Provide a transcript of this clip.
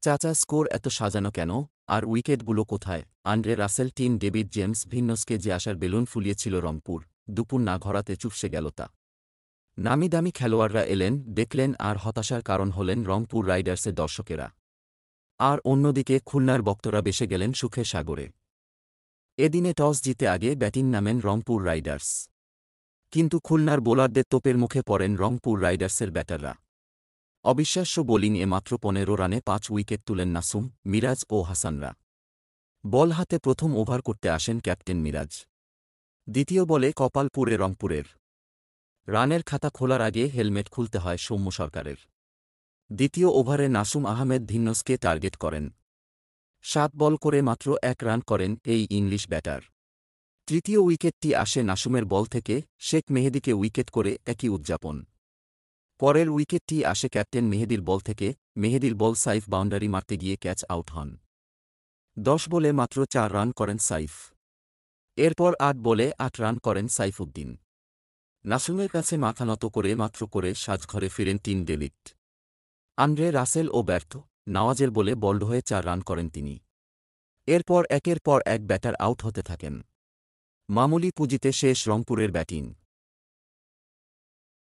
চাচা স্কোর এত সাজানো কেন, আর উইকেটগুলো কোথায়? Andre Russell Tim David James ভিন্নসকে যে আশার বেলুন ফুলিয়েছিল রংপুর, দুপুর না ঘরাতে চুপসে গেল তা। নামিদামি খেলোয়াড়রা এলেন, দেখলেন, আর হতাশার কারণ হলেন রংপুর রাইডার্সের দর্শকেরা। আর অন্যদিকে খুলনার বক্তরা বেসে গেলেন সুখের সাগরে। এদিনে টস জিতে আগে ব্যাটিং নামেন রংপুর রাইডার্স। কিন্তু খুলনার বোলারদের তোপের মুখে পড়েন রংপুর রাইডার্সের ব্যাটাররা। অবিশ্বাস্য বোলিংয়ে মাত্র ১৫ রানে ৫ উইকেট তুলেন নাসুম, মিরাজ ও হাসানরা। বল হাতে প্রথম ওভার করতে আসেন ক্যাপ্টেন মিরাজ। দ্বিতীয় বলে কপাল পুড়ে রংপুরের। রানের খাতা খোলার আগে হেলমেট খুলতে হয় সৌম্য সরকারের। দ্বিতীয় ওভারে নাসুম আহমেদ ভিন্নসকে টার্গেট করেন। ৭ বল করে মাত্র ১ রান করেন এই ইংলিশ ব্যাটার। তৃতীয় উইকেটটি আসে নাসুমের বল থেকে, শেখ মেহেদীকে উইকেট করে একই উদযাপন। পরের উইকেটটি আসে ক্যাপ্টেন মেহেদীর বল থেকে, মেহেদীর বল সাইফ বাউন্ডারি মারতে গিয়ে ক্যাচ আউট হন। ১০ বলে মাত্র ৪ রান করেন সাইফ। এরপর ৮ বলে ৮ রান করেন সাইফুদ্দিন। নাসুমের কাছে মাথা নত করে মাত্র করে সাজঘরে ফিরেন টিম ডেভিড। আন্দ্রে রাসেল ও ব্যর্থ, নওয়াজের বলে বল্ড হয়ে ৪ রান করেন তিনি। এরপর একের পর এক ব্যাটার আউট হতে থাকেন। মামুলি পুঁজিতে শেষ রংপুরের ব্যাটিং।